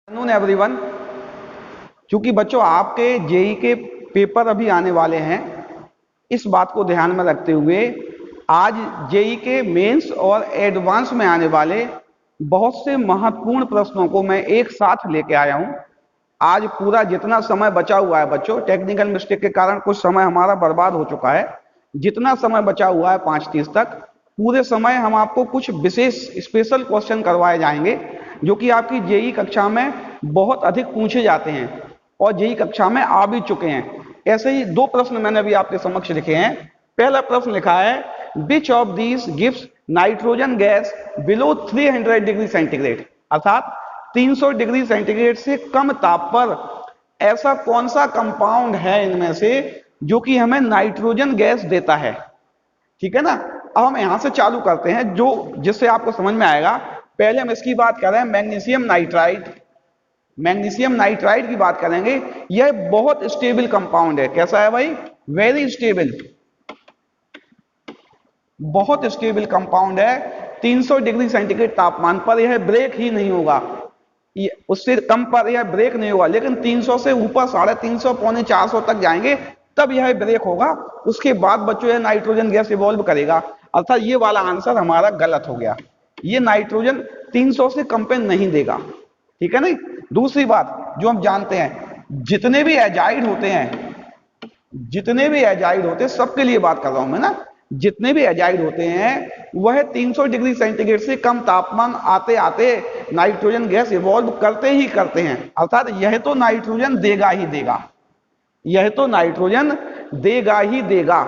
Afternoon everyone. चूंकि बच्चों आपके जेई के पेपर अभी आने वाले हैं, इस बात को ध्यान में रखते हुए आज जेई के मेंस और एडवांस में आने वाले बहुत से महत्वपूर्ण प्रश्नों को मैं एक साथ लेके आया हूं। आज पूरा जितना समय बचा हुआ है बच्चों, टेक्निकल मिस्टेक के कारण कुछ समय हमारा बर्बाद हो चुका है। जितना समय बचा हुआ है 5:30 तक, पूरे समय हम आपको कुछ विशेष स्पेशल क्वेश्चन करवाए जाएंगे जो कि आपकी जेई कक्षा में बहुत अधिक पूछे जाते हैं और जेई कक्षा में आ भी चुके हैं। ऐसे ही दो प्रश्न मैंने अभी आपके समक्ष लिखे हैं। पहला प्रश्न लिखा है, विच of these gives nitrogen gas below 300 degree centigrade, अर्थात 300 डिग्री सेंटीग्रेड से कम ताप पर ऐसा कौन सा कंपाउंड है इनमें से जो कि हमें नाइट्रोजन गैस देता है। ठीक है ना। अब हम यहां से चालू करते हैं जो जिससे आपको समझ में आएगा। पहले हम इसकी बात कर रहे हैं मैग्नीशियम नाइट्राइड। मैग्नीशियम नाइट्राइड की बात करेंगे। यह बहुत स्टेबल कंपाउंड है। कैसा है भाई? वेरी स्टेबल, बहुत स्टेबल कंपाउंड है। 300 डिग्री सेंटीग्रेड तापमान पर यह ब्रेक ही नहीं होगा, उससे कम पर यह ब्रेक नहीं होगा, लेकिन 300 से ऊपर 350 पौने 400 तक जाएंगे तब यह ब्रेक होगा। उसके बाद बच्चों यह नाइट्रोजन गैस इवॉल्व करेगा। अर्थात ये वाला आंसर हमारा गलत हो गया। ये नाइट्रोजन 300 से कम पे नहीं देगा। ठीक है नहीं। दूसरी बात जो हम जानते हैं, जितने भी एजाइड होते हैं सबके लिए बात कर रहा हूं मैं ना, जितने भी एजाइड होते हैं वह 300 डिग्री सेंटीग्रेड से कम तापमान आते आते नाइट्रोजन गैस इवॉल्व करते ही करते हैं। अर्थात यह तो नाइट्रोजन देगा ही देगा, यह तो नाइट्रोजन देगा ही देगा।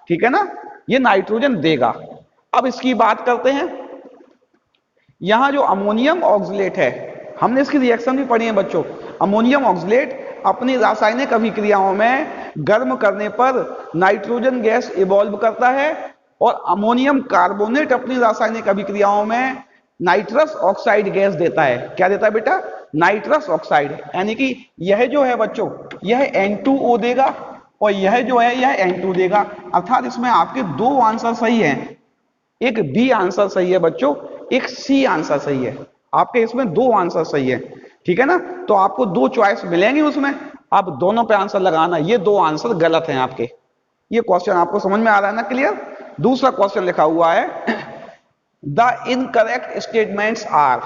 ठीक है ना, ये नाइट्रोजन देगा। अब इसकी बात करते हैं। यहां जो अमोनियम ऑक्सलेट है, हमने इसकी रिएक्शन भी पढ़ी है बच्चों। अमोनियम ऑक्सलेट अपनी रासायनिक अभिक्रियाओं में गर्म करने पर नाइट्रोजन गैस इवॉल्व करता है और अमोनियम कार्बोनेट अपनी रासायनिक अभिक्रियाओं में नाइट्रस ऑक्साइड गैस देता है। क्या देता है बेटा? Nitrous oxide. यानी कि यह जो है बच्चों, यह N2O देगा और यह जो है यह N2 देगा। अर्थात इसमें आपके दो आंसर सही हैं। एक बी आंसर सही है बच्चों, एक सी आंसर सही है। आपके इसमें दो आंसर सही है। ठीक है ना। तो आपको दो चॉइस मिलेंगे उसमें, आप दोनों पे आंसर लगाना। ये दो आंसर गलत हैं आपके। ये क्वेश्चन आपको समझ में आ रहा है ना? क्लियर। दूसरा क्वेश्चन लिखा हुआ है, द इनकरेक्ट स्टेटमेंट्स आर।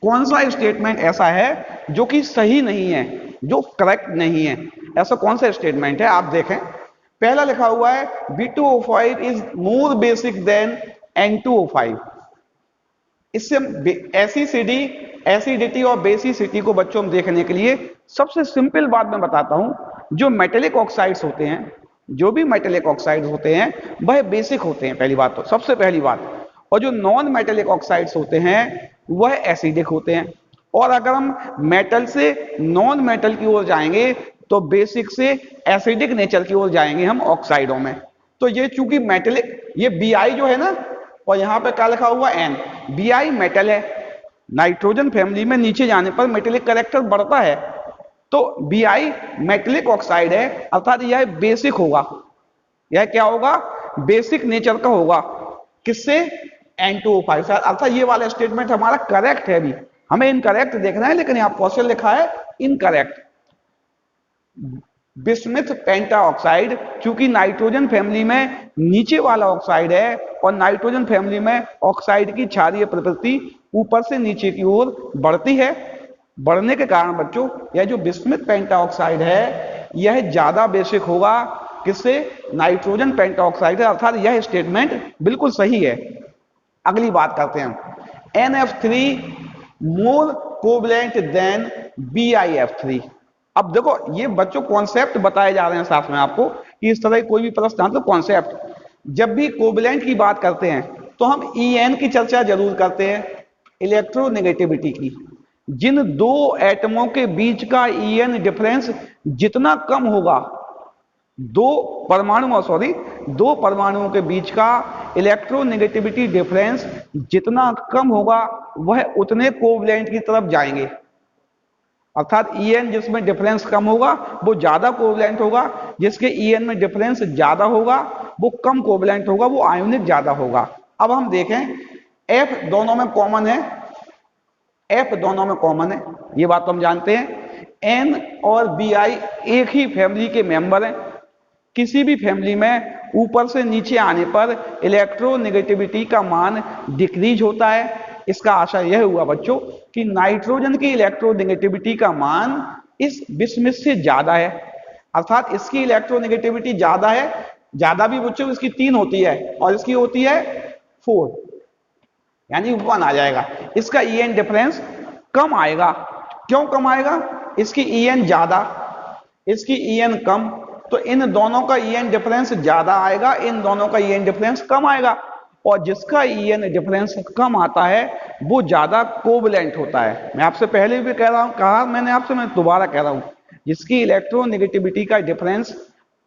कौन सा स्टेटमेंट ऐसा है जो कि सही नहीं है, जो करेक्ट नहीं है? ऐसा कौन सा स्टेटमेंट है? आप देखें। पहला लिखा हुआ है, B2O5 is more basic then N2O5। इससे एसिडिटी और बेसिसिटी को बच्चों में देखने के लिए सबसे सिंपल बात मैं बताता हूं। जो मेटेलिक ऑक्साइड्स होते हैं, जो भी मेटेलिक ऑक्साइड्स होते हैं वह बेसिक होते हैं, पहली बात तो, सबसे पहली बात। और जो नॉन मेटेलिक ऑक्साइड्स होते हैं वह एसिडिक होते हैं। और अगर हम मेटल से नॉन मेटल की ओर जाएंगे तो बेसिक से एसिडिक नेचर की ओर जाएंगे हम ऑक्साइडों में। तो ये चूंकि मेटेलिक, ये Bi जो है ना, और यहां पे क्या लिखा हुआ N, Bi मेटल है। नाइट्रोजन फैमिली में नीचे जाने पर मेटेलिक कैरेक्टर बढ़ता है, तो Bi मेटेलिक ऑक्साइड है। अर्थात यह बेसिक होगा। यह क्या होगा? बेसिक नेचर का होगा। किससे? N2O5 से। अर्थात ये वाला स्टेटमेंट हमारा करेक्ट है। अभी हमें इनकरेक्ट देखना है, लेकिन यहां क्वेश्चन लिखा है इनकरेक्ट। बिस्मिथ पेंटा ऑक्साइड चूंकि नाइट्रोजन फैमिली में नीचे वाला ऑक्साइड है और नाइट्रोजन फैमिली में ऑक्साइड की क्षारीय प्रवृत्ति ऊपर से नीचे की ओर बढ़ती है। बढ़ने के कारण बच्चों यह जो बिस्मिथ पेंटा ऑक्साइड है यह ज्यादा बेसिक होगा। किससे? नाइट्रोजन पेंटा ऑक्साइड है। अर्थात यह स्टेटमेंट बिल्कुल सही है। अगली बात करते हैं, NF3 मोर कोवलेंट देन BiF3। अब देखो ये बच्चों कॉन्सेप्ट बताए जा रहे हैं साथ में आपको कि इस तरह कोई भी प्रश्न आता तो कॉन्सेप्ट। जब भी कोवलेंट की बात करते हैं तो हम En की चर्चा जरूर करते हैं, इलेक्ट्रोनेगेटिविटी की। जिन दो एटमों के बीच का En डिफरेंस जितना कम होगा, दो परमाणुओं के बीच का इलेक्ट्रोनेगेटिविटी डिफरेंस जितना कम होगा वह उतने कोवलेंट की तरफ जाएंगे। अर्थात En जिसमें डिफरेंस कम होगा वो ज्यादा कोवलेंट होगा, जिसके En में डिफरेंस ज्यादा होगा वो कम कोवलेंट होगा, वो आयोनिक ज्यादा होगा। अब हम देखें, F दोनों में कॉमन है, F दोनों में कॉमन है, ये बात तो हम जानते हैं। N और Bi एक ही फैमिली के मेंबर हैं। किसी भी फैमिली में ऊपर से नीचे आने पर इलेक्ट्रोनेगेटिविटी का मान डिक्रीज होता है। इसका आशय यह हुआ बच्चों कि नाइट्रोजन की इलेक्ट्रोनेगेटिविटी का मान इस बिस्मिथ से ज्यादा है, अर्थात इसकी इलेक्ट्रोनेगेटिविटी ज्यादा है। ज्यादा भी बच्चों इसकी 3 होती है और इसकी होती है 4, यानी 1 आ जाएगा। इसका EN डिफरेंस कम आएगा। क्यों कम आएगा? इसकी EN ज्यादा, इसकी EN कम, तो इन दोनों का EN डिफरेंस ज्यादा आएगा, इन दोनों का EN डिफरेंस कम आएगा। और जिसका EN डिफरेंस कम आता है वो ज्यादा कोवलेंट होता है। मैं आपसे पहले भी कह रहा हूं, कहा मैंने आपसे, मैं दोबारा कह रहा हूं, जिसकी इलेक्ट्रोनेगेटिविटी का डिफरेंस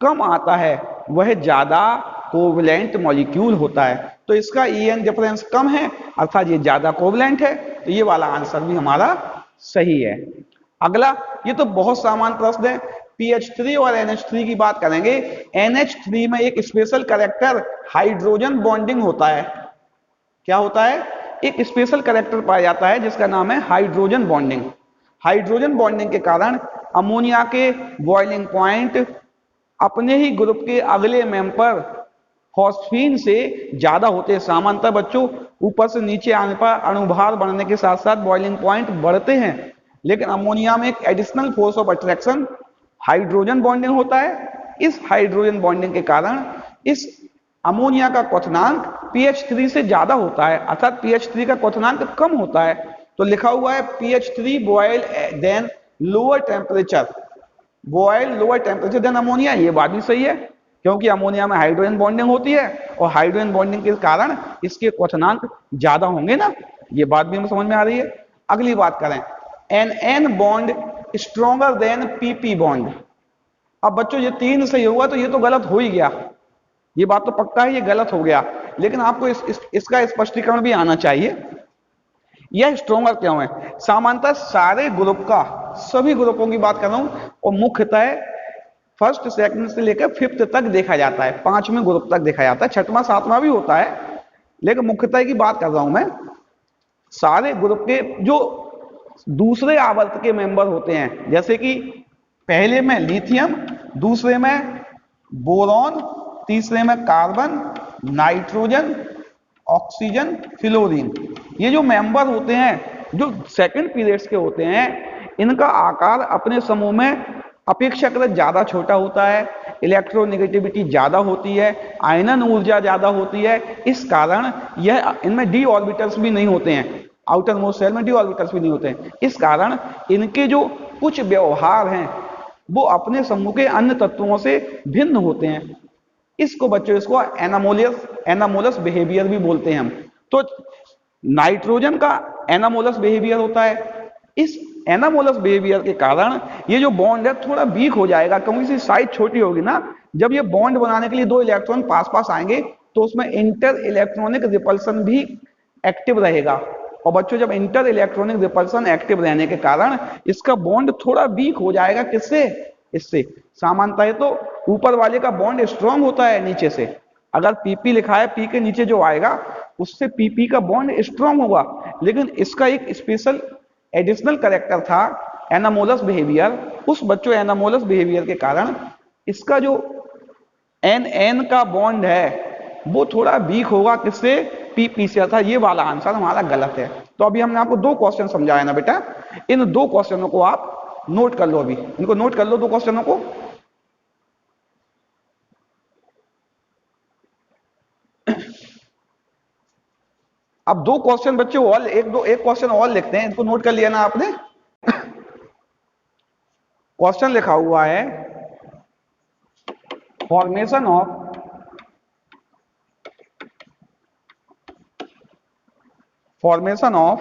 कम आता है वह ज्यादा कोवलेंट मॉलिक्यूल होता है। तो इसका EN डिफरेंस कम है, अर्थात ये ज्यादा कोवलेंट है। तो ये वाला आंसर भी हमारा सही है। अगला, ये तो बहुत सामान्य प्रश्न है। PH3 और NH3 की बात करेंगे। NH3 में एक स्पेशल कैरेक्टर हाइड्रोजन बॉन्डिंग होता है। क्या होता है? एक स्पेशल कैरेक्टर पाया जाता है जिसका नाम है हाइड्रोजन बॉन्डिंग। हाइड्रोजन बॉन्डिंग के कारण अमोनिया के बॉइलिंग पॉइंट अपने ही ग्रुप के अगले मेंबर फॉस्फीन से ज्यादा होते हैं। सामान्यतः बच्चों ऊपर से नीचे आने पर अणुभार बढ़ने के साथ साथ बॉइलिंग पॉइंट बढ़ते हैं, लेकिन अमोनिया में एक additional force of attraction hydrogen bonding होता है। इस हाइड्रोजन बॉन्डिंग के कारण इस अमोनिया का क्वथनांक PH3 से ज्यादा होता है, अर्थात PH3 का क्वथनांक कम होता है। तो लिखा हुआ है PH3 boil then lower temperature, boil lower temperature then ammonia. ये बात भी सही है, क्योंकि अमोनिया में हाइड्रोजन बॉन्डिंग होती है और हाइड्रोजन बॉन्डिंग के कारण इसके क्वथनांक ज्यादा होंगे ना। ये बात भी हमें समझ में आ रही है। अगली बात करें, NN bond stronger than PP bond. अब बच्चों ये 3 सही होगा तो ये तो गलत हो ही गया, ये बात तो पक्का है, ये गलत हो गया। लेकिन आपको इसका स्पष्टीकरण भी आना चाहिए। यह स्ट्रॉन्गर क्यों है? सामान्यतः सारे ग्रुप का, सभी ग्रुपों की बात कर रहा हूं, और मुख्यतः फर्स्ट सेकंड से लेकर 5th तक देखा जाता है, 5वें ग्रुप तक देखा जाता है, 6वां 7वां भी होता है, लेकिन मुख्यतः की बात कर रहा हूं मैं। सारे ग्रुप के जो दूसरे आवर्त के मेंबर होते हैं, जैसे कि पहले में लिथियम, दूसरे में बोरॉन, तीसरे में कार्बन, नाइट्रोजन, ऑक्सीजन, फ्लोरीन, ये जो मेंबर होते हैं जो सेकंड पीरियड्स के होते हैं, इनका आकार अपने समूह में अपेक्षाकृत ज्यादा छोटा होता है, इलेक्ट्रोनेगेटिविटी ज्यादा होती है, आयनन ऊर्जा ज्यादा होती है। इस कारण यह, इनमें डी ऑर्बिटल्स भी नहीं होते हैं, आउटर मोस्ट शेल में डी ऑर्बिटल्स भी नहीं होते हैं। इस कारण इनके जो कुछ व्यवहार हैं वो अपने समूह के अन्य तत्वों से भिन्न होते हैं। इसको बच्चों, इसको एनामोलस बिहेवियर भी बोलते हैं हम। तो नाइट्रोजन का एनामोलस बिहेवियर होता है। इस एनामोलस बिहेवियर के कारण ये जो बॉन्ड है थोड़ा वीक हो जाएगा, क्योंकि इसकी साइज छोटी होगी ना। जब ये बॉन्ड बनाने के लिए 2 इलेक्ट्रॉन पास पास आएंगे तो उसमें इंटर इलेक्ट्रॉनिक रिपल्सन भी एक्टिव रहेगा। और बच्चों जब इंटर इलेक्ट्रॉनिक रिपल्सन एक्टिव रहने के कारण इसका बॉन्ड थोड़ा वीक हो जाएगा। किससे? इससे। सामान्यतः तो ऊपर वाले का बॉन्ड स्ट्रांग होता है नीचे से, अगर PP लिखा है, P के नीचे जो आएगा उससे PP का बॉन्ड स्ट्रांग होगा। लेकिन इसका एक स्पेशल एडिशनल कैरेक्टर था एनामोलस बिहेवियर। उस बच्चों एनामोलस बिहेवियर के कारण इसका जो NN का बॉन्ड है वो थोड़ा वीक होगा। किससे? PP से। था ये वाला आंसर हमारा गलत है। तो अभी हमने आपको 2 क्वेश्चन समझाया ना बेटा, इन 2 क्वेश्चनों को आप नोट कर लो, अभी इनको नोट कर लो 2 क्वेश्चनों को। अब 2 क्वेश्चन बच्चों और एक क्वेश्चन और लिखते हैं, इसको नोट कर लिया ना आपने। क्वेश्चन लिखा हुआ है, formation of formation of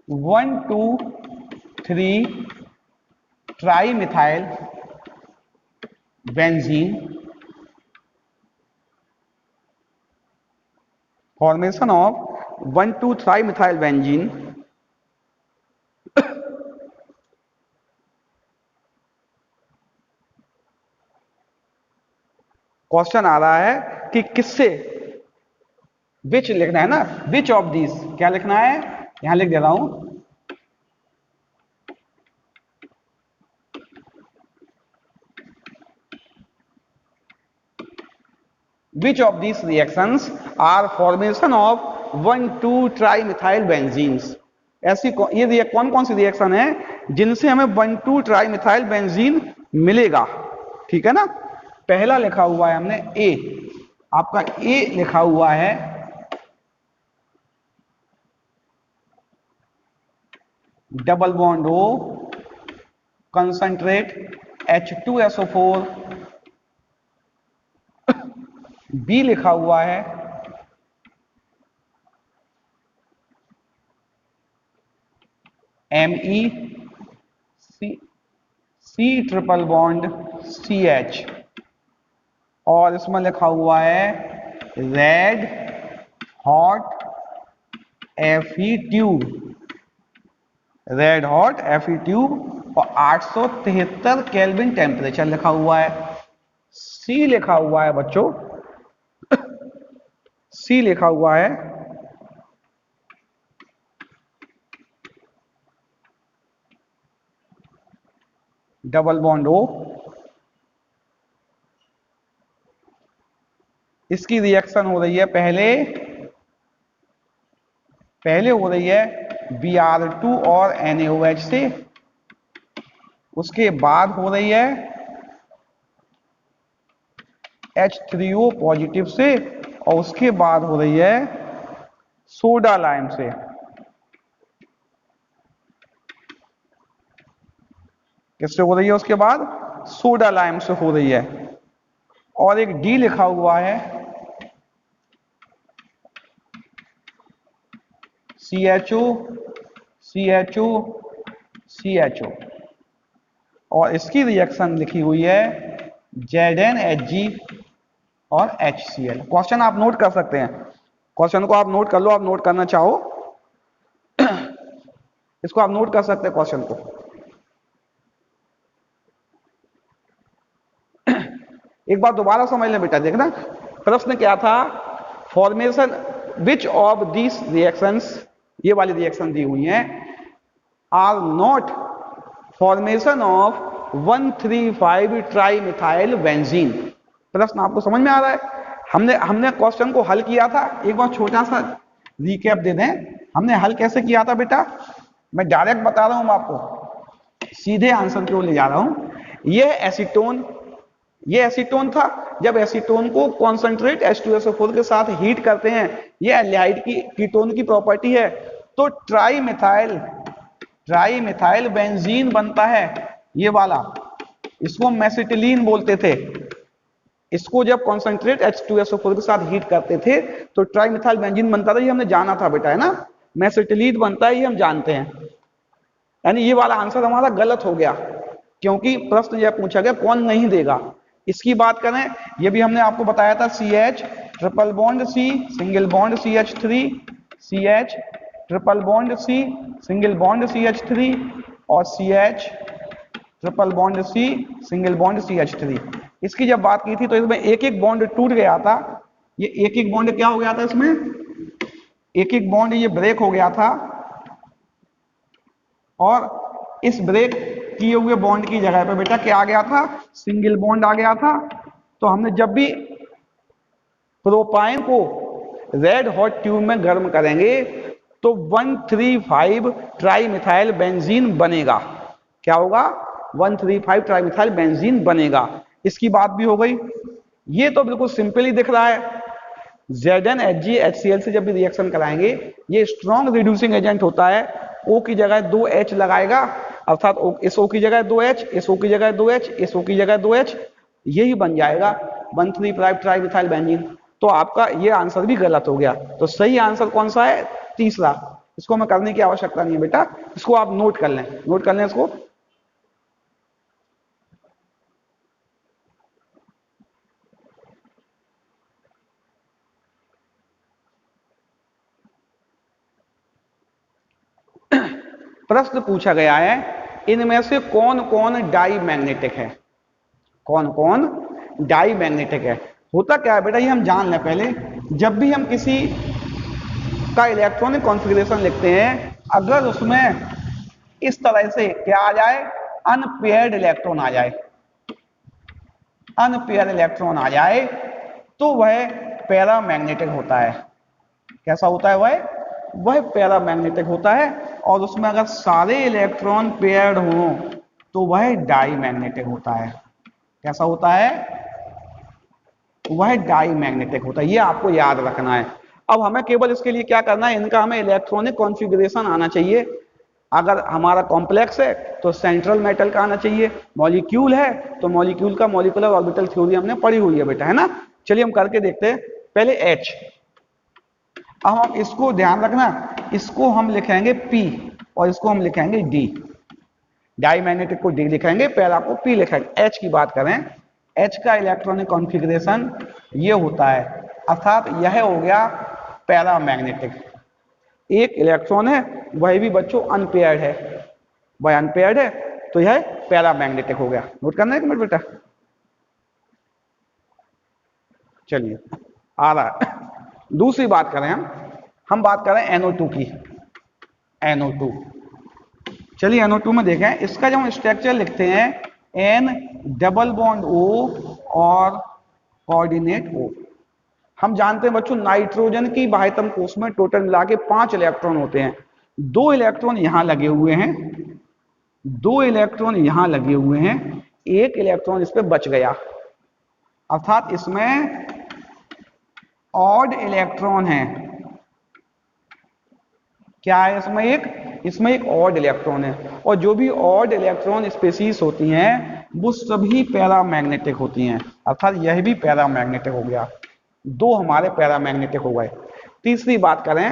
1,2,3 trimethyl benzene, formation of trimethyl benzene question आ रहा है कि किससे, विच लिखना है ना, विच ऑफ दीज, क्या लिखना है? यहां लिख दे रहा हूं, which of these reactions are formation of 1,2 trimethyl benzenes. ऐसी ये कौन कौन सी रिएक्शन है जिनसे हमें 1,2 ट्राईमिथाइल बेंजीन मिलेगा, ठीक है ना। पहला लिखा हुआ है हमने ए, आपका ए लिखा हुआ है double bond O, concentrate H2SO4। B लिखा हुआ है Me, C triple bond CH, और इसमें लिखा हुआ है red hot Fe tube, red hot Fe tube, और 873 केल्विन टेम्परेचर लिखा हुआ है। सी लिखा हुआ है बच्चों, सी लिखा हुआ है डबल बॉन्ड ओ, इसकी रिएक्शन हो रही है पहले हो रही है Br2 और NaOH से, उसके बाद हो रही है H3O पॉजिटिव से, और उसके बाद हो रही है सोडा लाइम से। किससे हो रही है उसके बाद? सोडा लाइम से हो रही है। और एक डी लिखा हुआ है CHO CHO CHO, और इसकी रिएक्शन लिखी हुई है ZnHg और HCl। क्वेश्चन आप नोट कर सकते हैं, क्वेश्चन को आप नोट कर लो, आप नोट करना चाहो इसको आप नोट कर सकते हैं क्वेश्चन को। एक बार दोबारा समझ लें बेटा, देखना प्रश्न क्या था, formation which of these reactions, ये वाली रिएक्शन दी हुई हैं, are not formation of 1,3,5 trimethyl benzene. प्रश्न आपको समझ में आ रहा है? हमने क्वेश्चन को हल किया था, एक बार छोटा सा रिकैप दे दें, हमने हल कैसे किया था बेटा, मैं डायरेक्ट बता रहा हूं आपको, सीधे आंसर की ओर ले जा रहा हूं। ये एसीटोन था, जब एसीटोन को कॉन्सेंट्रेट H2SO4 के साथ हीट करते हैं, ये एल्डिहाइड की कीटोन की प्रॉपर्टी है, तो ट्राईमिथाइल बेंजीन बनता है, ये वाला, इसको मेसिटिलीन बोलते थे। इसको जब कॉन्सेंट्रेट H2SO4 के साथ हीट करते थे तो ट्राईमिथाइल बेंजीन बनता था, ये हमने जाना था बेटा, है ना। मेसिटिलीन बनता है, ये हम जानते हैं। यानी ये वाला आंसर हमारा गलत हो गया, क्योंकि प्रश्न यह पूछा गया कौन नहीं देगा। इसकी बात करें, ये भी हमने आपको बताया था, CH triple bond C single bond CH3, CH triple bond C single bond CH3, और CH triple bond C single bond CH3। इसकी जब बात की थी तो इसमें एक एक बॉन्ड टूट गया था, ये एक एक बॉन्ड क्या हो गया था, इसमें एक एक बॉन्ड ये ब्रेक हो गया था, और इस ब्रेक किए हुए बॉन्ड की जगह पे बेटा क्या आ गया था, सिंगल बॉन्ड आ गया था। तो हमने जब भी प्रोपाइन को रेड हॉट ट्यूब में गर्म करेंगे तो 1,3,5 ट्राईमिथाइल बेंजीन बनेगा। क्या होगा? 1,3,5 ट्राईमिथाइल बेंजीन बनेगा। इसकी बात भी हो गई। ये तो बिल्कुल सिंपल ही दिख रहा है। ZnHg HCl से जब भी रिएक्शन कराएंगे, ये स्ट्रॉन्ग रिड्यूसिंग एजेंट होता है। O की जगह 2H लगाएगा, अर्थात SO की जगह 2H, SO की जगह 2H, SO की जगह 2H, यही बन जाएगा 1,3,5 ट्राईमिथाइल बेंजीन। तो आपका ये आंसर भी गलत हो गया। तो सही आंसर कौन सा है? तीसरा। इसको हमें करने की आवश्यकता नहीं है बेटा, इसको आप नोट कर लें, नोट कर लें इसको। प्रश्न पूछा गया है, इनमें से कौन कौन डाई मैग्नेटिक है? कौन कौन डाई मैग्नेटिक है? होता क्या है बेटा, ये हम जान लें पहले। जब भी हम किसी का इलेक्ट्रॉनिक कॉन्फ़िगरेशन लिखते हैं अगर उसमें इस तरह से क्या आ जाए, अनपेयर्ड इलेक्ट्रॉन आ जाए, अनपेयर्ड इलेक्ट्रॉन आ जाए, तो वह पैरामैग्नेटिक होता है। कैसा होता है वह पैरामैग्नेटिक होता है। और उसमें अगर सारे इलेक्ट्रॉन पेयर्ड हों तो वह डाईमैग्नेटिक होता है। कैसा होता है, वह डाईमैग्नेटिक होता है। ये आपको याद रखना है। अब हमें केवल इसके लिए क्या करना है, इनका हमें इलेक्ट्रॉनिक कॉन्फ़िगरेशन आना चाहिए। अगर हमारा कॉम्प्लेक्स है तो सेंट्रल मेटल का आना चाहिए, मॉलिक्यूल है तो मॉलिक्यूल का मॉलिक्यूलर ऑर्बिटल थ्योरी हमने पढ़ी हुई है बेटा, है ना। चलिए हम करके देखते हैं। पहले H, अब हम इसको ध्यान रखना, इसको हम लिखेंगे P और इसको हम लिखेंगे D। डाईमैग्नेटिक को D लिखेंगे, पैरा को P लिखेंगे। H की बात करें, H का इलेक्ट्रॉनिक कॉन्फ़िगरेशन ये होता है, अर्थात यह हो गया पैरामैग्नेटिक। एक इलेक्ट्रॉन है, वह भी बच्चों अनपेयर्ड है, वह अनपेयर्ड है तो यह पैरामैग्नेटिक हो गया। नोट करना है एक मिनट बेटा। चलिए आ रहा है। दूसरी बात करें हम बात करें NO2 की। NO2, चलिए NO2 में देखें, इसका जब हम स्ट्रक्चर लिखते हैं N डबल बॉन्ड O और कोऑर्डिनेट O। हम जानते हैं बच्चों नाइट्रोजन की बाह्यतम कोश में टोटल मिला के 5 इलेक्ट्रॉन होते हैं। 2 इलेक्ट्रॉन यहां लगे हुए हैं, 2 इलेक्ट्रॉन यहां लगे हुए हैं, 1 इलेक्ट्रॉन इस पे बच गया, अर्थात इसमें ऑड इलेक्ट्रॉन है। क्या है इसमें एक ऑड इलेक्ट्रॉन है। और जो भी ऑड इलेक्ट्रॉन स्पीसीज होती हैं वो सभी पैरामैग्नेटिक होती हैं, अर्थात यह भी पैरामैग्नेटिक हो गया। 2 हमारे पैरामैग्नेटिक हो गए। तीसरी बात करें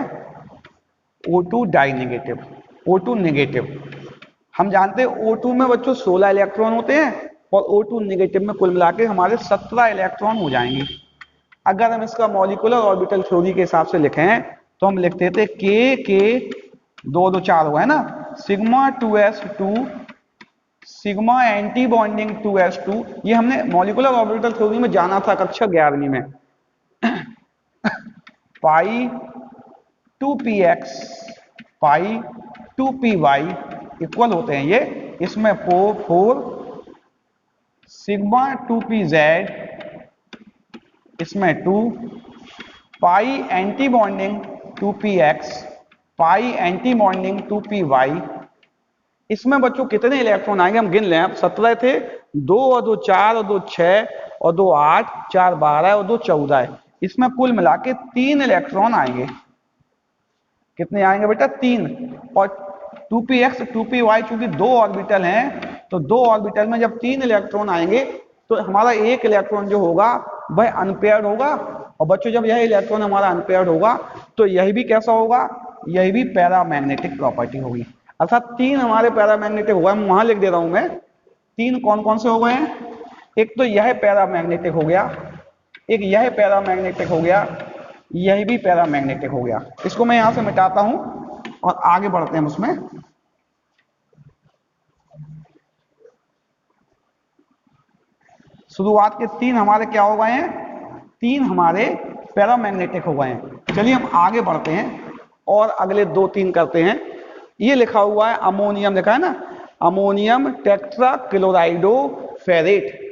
O2 die negative, O2 negative. हम जानते हैं O2 में बच्चों 16 इलेक्ट्रॉन होते हैं और O2 नेगेटिव में कुल मिला के हमारे 17 इलेक्ट्रॉन हो जाएंगे। अगर हम इसका मॉलिक्यूलर ऑर्बिटल थ्योरी के हिसाब से लिखें तो हम लिखते थे के 2 2 4 हुआ है ना, sigma 2s2 sigma anti bonding 2s2। ये हमने मॉलिक्यूलर ऑर्बिटल थ्योरी में जाना था कक्षा 11वीं में। पाई 2px पाई 2py इक्वल होते हैं ये, इसमें 4 सिग्मा 2pz इसमें 2 पाई एंटी बॉन्डिंग 2px पाई एंटी बॉन्डिंग 2py। इसमें बच्चों कितने इलेक्ट्रॉन आएंगे हम गिन लें। अब 17 थे, 2 और 2 4 और 2 6 और 2 8 4 12 और 2 14 है। इसमें कुल मिला के 3 इलेक्ट्रॉन आएंगे। कितने आएंगे बेटा? 3। और 2px 2py चूंकि 2 ऑर्बिटल हैं तो 2 ऑर्बिटल में जब 3 इलेक्ट्रॉन आएंगे तो हमारा एक इलेक्ट्रॉन जो होगा वह अनपेयर्ड होगा। और बच्चों जब यह इलेक्ट्रॉन हमारा अनपेयर्ड होगा तो यही भी कैसा होगा, यही भी पैरामैग्नेटिक प्रॉपर्टी होगी। अर्थात 3 हमारे पैरामैग्नेटिक हुआ, मैं वहां लिख दे रहा हूं मैं। 3 कौन कौन से हो गए हैं? एक तो यह पैरामैग्नेटिक हो गया, एक यह पैरामैग्नेटिक हो गया, यही भी पैरामैग्नेटिक हो गया। इसको मैं यहां से मिटाता हूं और आगे बढ़ते हैं उसमें। शुरुआत के 3 हमारे क्या हो गए हैं? 3 हमारे पैरामैग्नेटिक हो गए हैं। चलिए हम आगे बढ़ते हैं और अगले 2-3 करते हैं। ये लिखा हुआ है अमोनियम, लिखा है ना, अमोनियम टेट्रा क्लोराइडो फेरेट।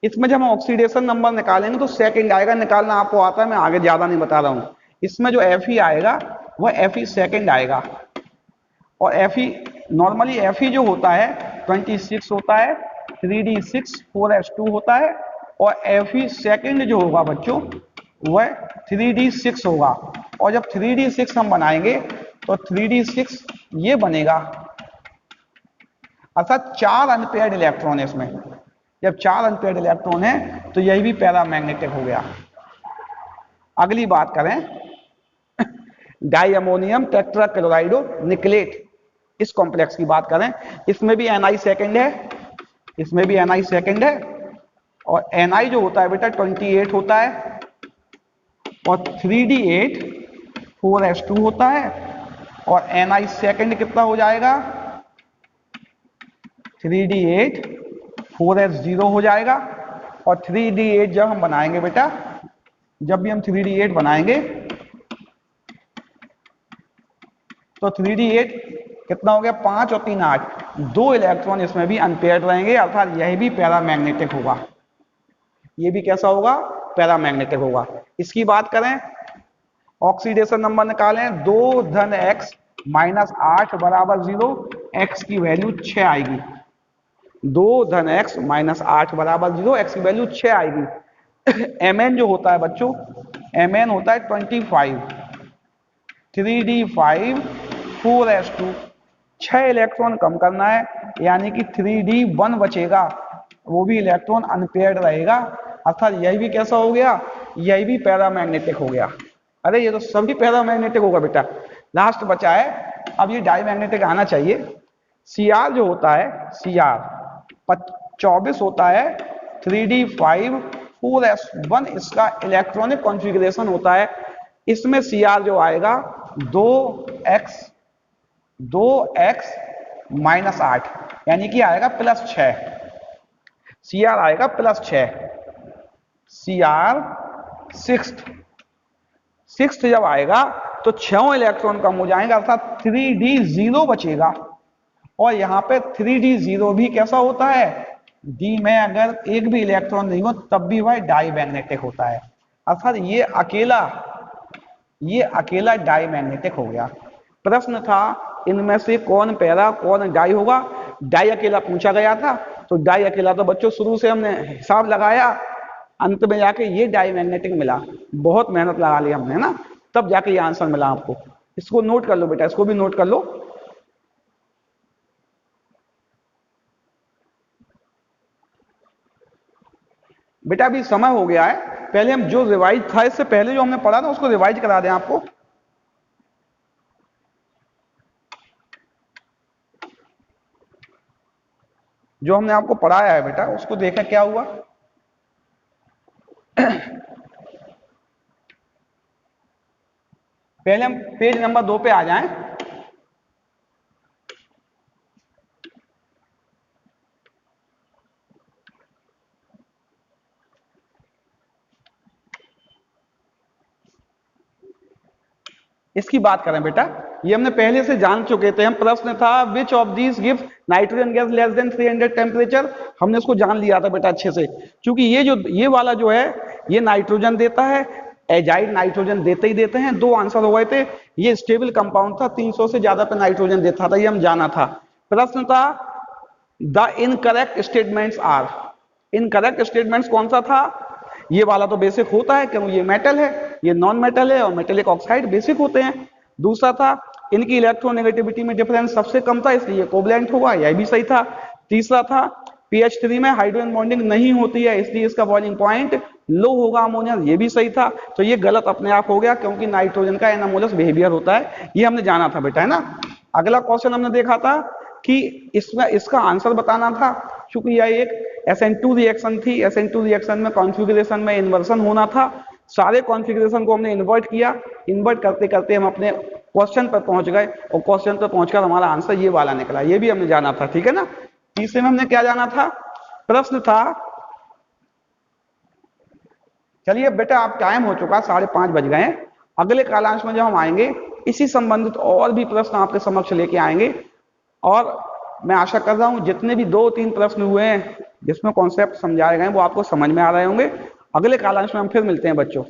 इसमें जब हम ऑक्सीडेशन नंबर निकालेंगे तो सेकंड आएगा, निकालना आपको आता है, मैं आगे ज्यादा नहीं बता रहा हूं। इसमें जो Fe आएगा वह Fe सेकंड आएगा। और Fe नॉर्मली Fe जो होता है 26 होता है, 3d6 4s2 होता है। और Fe सेकंड जो होगा बच्चों वह 3d6 होगा। और जब 3d6 हम बनाएंगे तो 3d6 ये बनेगा, अर्थात 4 अनपेयर्ड इलेक्ट्रॉन है इसमें। जब 4 अनपेयर्ड इलेक्ट्रॉन है तो यही भी पैरामैग्नेटिक हो गया। अगली बात करें डाई अमोनियम टेट्रा क्लोराइडो निकलेट, इस कॉम्प्लेक्स की बात करें। इसमें भी Ni सेकंड है, इसमें भी Ni सेकंड है। और Ni जो होता है बेटा 28 होता है और 3d8 4s2 होता है। और Ni सेकंड कितना हो जाएगा? 3d8 4s0 हो जाएगा। और 3d8 जब हम बनाएंगे बेटा, जब भी हम 3d8 बनाएंगे तो 3d8 कितना हो गया, 5 और 3 8, 2 इलेक्ट्रॉन इसमें भी अनपेयर्ड रहेंगे, अर्थात यह भी पैरामैग्नेटिक होगा। ये भी कैसा होगा, पैरामैग्नेटिक होगा। इसकी बात करें, ऑक्सीडेशन नंबर निकालें, 2 धन x माइनस 8 बराबर 0, x की वैल्यू 6 आएगी। 2 धन x माइनस 8 बराबर 0, x की वैल्यू 6 आएगी। mn जो होता है बच्चों, mn होता है 25, 3d5 4s2, 6 इलेक्ट्रॉन कम करना है, यानी कि 3d1 बचेगा, वो भी इलेक्ट्रॉन अनपेयर्ड रहेगा, अर्थात यही भी कैसा हो गया, यही भी पैरामैग्नेटिक हो गया। अरे ये तो सभी पैरामैग्नेटिक होगा बेटा, लास्ट बचा है, अब ये डाईमैग्नेटिक आना चाहिए। Cr जो होता है, Cr 24 होता है, 3d5 4s1 इसका इलेक्ट्रॉनिक कॉन्फ़िगरेशन होता है। इसमें Cr जो आएगा 2x माइनस 8, यानी कि आएगा +6, Cr आएगा +6, Cr सिक्स्थ जब आएगा तो 6 इलेक्ट्रॉन कम हो जाएंगे, अर्थात 3d0 बचेगा। और यहाँ पे 3d0 भी कैसा होता है, d में अगर एक भी इलेक्ट्रॉन नहीं हो तब भी वह डाईमैग्नेटिक होता है, अर्थात ये अकेला डाईमैग्नेटिक हो गया। प्रश्न था इनमें से कौन पैरा कौन डाई होगा, डाई अकेला पूछा गया था, तो डाई अकेला तो बच्चों शुरू से हमने हिसाब लगाया, अंत में जाके ये डाईमैग्नेटिक मिला, बहुत मेहनत लगा ली हमने ना, तब जाके ये आंसर मिला आपको। इसको नोट कर लो बेटा, इसको भी नोट कर लो। बेटा अभी समय हो गया है, पहले हम जो रिवाइज था इससे पहले जो हमने पढ़ा था उसको रिवाइज करा दें आपको। जो हमने आपको पढ़ाया है बेटा उसको देखा क्या हुआ। पहले हम पेज नंबर 2 पे आ जाएं। इसकी बात करें बेटा, ये हमने पहले से जान चुके थे, हम प्रश्न था विच of these gives nitrogen gas less than 300 temperature, हमने इसको जान लिया था बेटा अच्छे से, क्योंकि ये वाला जो है ये नाइट्रोजन देता है, एजाइड नाइट्रोजन देते ही देते हैं, 2 आंसर हो गए थे। ये स्टेबल कंपाउंड था, 300 से ज्यादा पे नाइट्रोजन देता था, ये हम जाना था। प्रश्न था the incorrect statements are, incorrect statements कौन सा था, ये वाला तो बेसिक होता है क्योंकि ये मेटल है, ये नॉन मेटल है, और मेटेलिक ऑक्साइड बेसिक होते हैं। दूसरा था इनकी इलेक्ट्रोनेगेटिविटी में डिफरेंस सबसे कम था इसलिए कोवलेंट होगा, यह भी सही था। तीसरा था pH3 में हाइड्रोजन बॉन्डिंग नहीं होती है इसलिए इसका बॉइलिंग पॉइंट लो होगा अमोनिया, ये भी सही था। तो ये गलत अपने आप हो गया क्योंकि नाइट्रोजन का एनामोलस बिहेवियर होता है, ये हमने जाना था बेटा, है ना। अगला क्वेश्चन हमने देखा था कि इसमें इसका आंसर बताना था, क्योंकि यह एक SN2 रिएक्शन थी, SN2 रिएक्शन में कॉन्फ़िगरेशन में इन्वर्सन होना था, सारे कॉन्फ़िगरेशन को हमने इन्वर्ट किया, इन्वर्ट करते करते हम अपने क्वेश्चन पर पहुंच गए, और क्वेश्चन पर पहुंचकर हमारा आंसर ये वाला निकला, ये भी हमने जाना था, ठीक है ना। तीसरे में हमने क्या जाना था, प्रश्न था, चलिए बेटा आप टाइम हो चुका, 5:30 बज गए, अगले कालांश में जब हम आएंगे इसी संबंधित और भी प्रश्न आपके समक्ष लेके आएंगे, और मैं आशा कर रहा हूं जितने भी 2-3 प्रश्न हुए हैं जिसमें कॉन्सेप्ट समझाए गए वो आपको समझ में आ रहे होंगे। अगले कालांश में हम फिर मिलते हैं बच्चों।